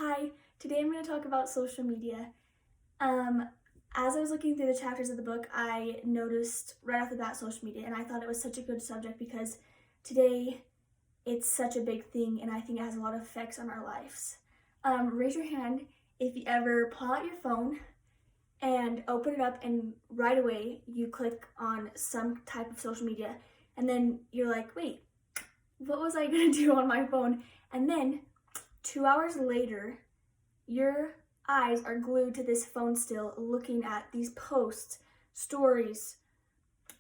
Hi, today I'm going to talk about social media. As I was looking through the chapters of the book, I noticed right off the bat social media, and I thought it was such a good subject because today it's such a big thing, and I think it has a lot of effects on our lives. Raise your hand if you ever pull out your phone and open it up, and right away you click on some type of social media, and then you're like, wait, what was I going to do on my phone? And then 2 hours later, your eyes are glued to this phone still, looking at these posts, stories,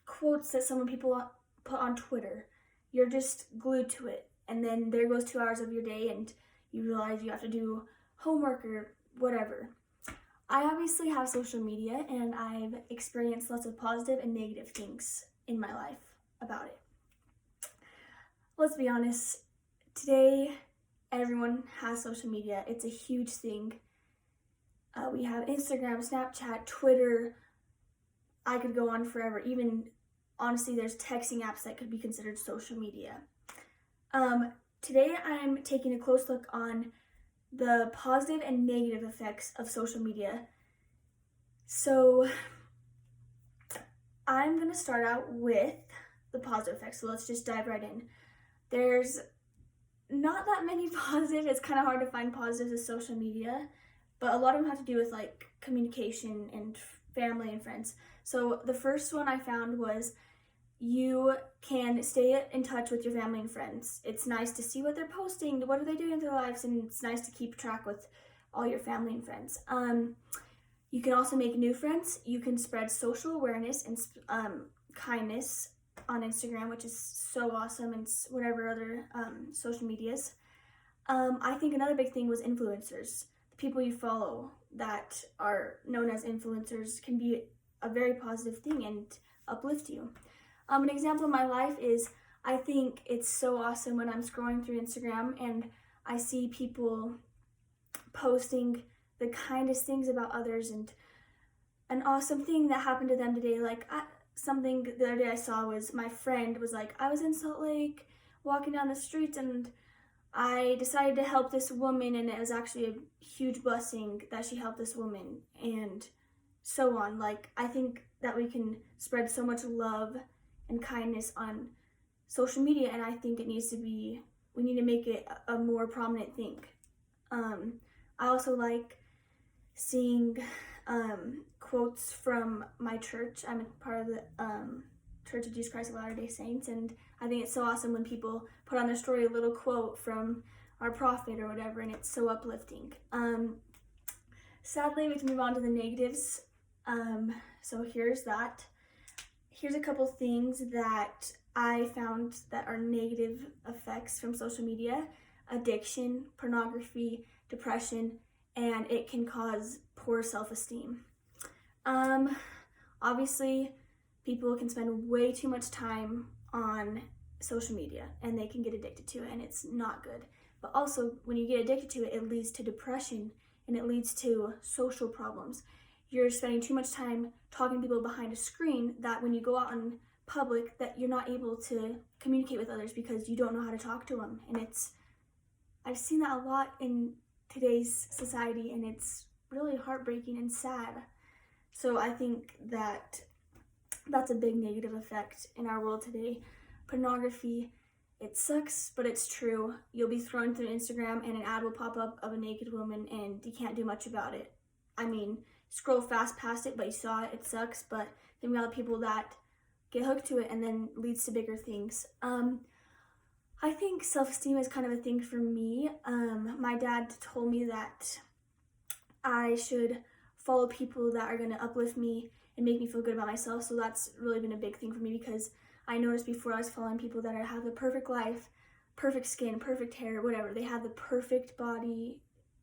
quotes that people put on Twitter. You're just glued to it. And then there goes 2 hours of your day and you realize you have to do homework or whatever. I obviously have social media and I've experienced lots of positive and negative things in my life about it. Let's be honest, today everyone has social media. It's a huge thing. We have Instagram, Snapchat, Twitter. I could go on forever. Even, honestly, there's texting apps that could be considered social media. Today I'm taking a close look on the positive and negative effects of social media. So I'm going to start out with the positive effects. So let's just dive right in. There's not that many positive. It's kind of hard to find positives of social media, but a lot of them have to do with like communication and family and friends. So the first one I found was you can stay in touch with your family and friends. It's nice to see what they're posting, what are they doing in their lives, and it's nice to keep track with all your family and friends. You can also make new friends. You can spread social awareness and kindness on Instagram, which is so awesome, and whatever other social medias. I think another big thing was influencers. The people you follow that are known as influencers can be a very positive thing and uplift you. An example of my life is I think it's so awesome when I'm scrolling through Instagram and I see people posting the kindest things about others, and an awesome thing that happened to them today. Something the other day I saw was my friend was like, I was in Salt Lake walking down the streets and I decided to help this woman, and it was actually a huge blessing that she helped this woman, and so on. Like, I think that we can spread so much love and kindness on social media, and I think we need to make it a more prominent thing. I also like seeing quotes from my church. I'm a part of the Church of Jesus Christ of Latter-day Saints, and I think it's so awesome when people put on their story a little quote from our prophet or whatever, and it's so uplifting. Sadly, we have to move on to the negatives. So here's that. Here's a couple things that I found that are negative effects from social media: addiction, pornography, depression, and it can cause poor self-esteem. Obviously, people can spend way too much time on social media and they can get addicted to it, and it's not good. But also, when you get addicted to it, it leads to depression and it leads to social problems. You're spending too much time talking to people behind a screen that when you go out in public that you're not able to communicate with others because you don't know how to talk to them. And I've seen that a lot in today's society, and it's really heartbreaking and sad. So I think that's a big negative effect in our world today. Pornography, it sucks, but it's true. You'll be scrolling through Instagram and an ad will pop up of a naked woman and you can't do much about it. I mean, scroll fast past it, but you saw it, it sucks. But then we have people that get hooked to it and then leads to bigger things. I think self-esteem is kind of a thing for me. My dad told me that I should follow people that are going to uplift me and make me feel good about myself. So that's really been a big thing for me, because I noticed before I was following people that have the perfect life, perfect skin, perfect hair, whatever. They have the perfect body.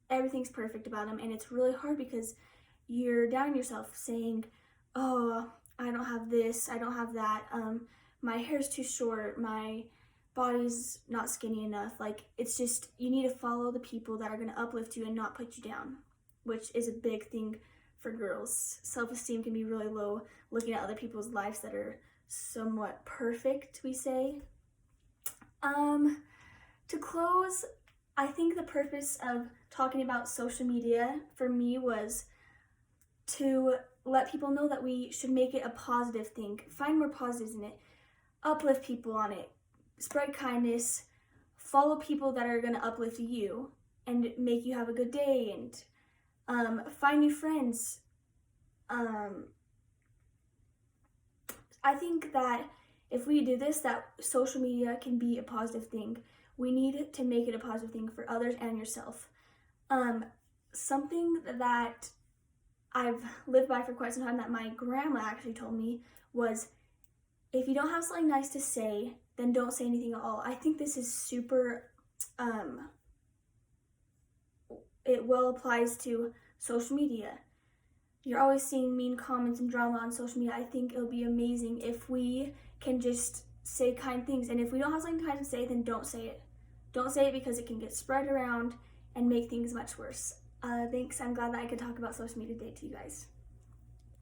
Everything's perfect about them. And it's really hard because you're down on yourself saying, oh, I don't have this, I don't have that. My hair's too short. My body's not skinny enough. Like, it's just, you need to follow the people that are going to uplift you and not put you down, which is a big thing for girls. Self-esteem can be really low looking at other people's lives that are somewhat perfect, we say. To close, I think the purpose of talking about social media for me was to let people know that we should make it a positive thing, find more positives in it, uplift people on it, spread kindness, follow people that are going to uplift you and make you have a good day, and find new friends. I think that if we do this, that social media can be a positive thing. We need to make it a positive thing for others and yourself. Something that I've lived by for quite some time that my grandma actually told me was, if you don't have something nice to say, then don't say anything at all. I think this is super, it well applies to social media. You're always seeing mean comments and drama on social media. I think it'll be amazing if we can just say kind things. And if we don't have something kind to say, then don't say it. Don't say it, because it can get spread around and make things much worse. Thanks. I'm glad that I could talk about social media today to you guys.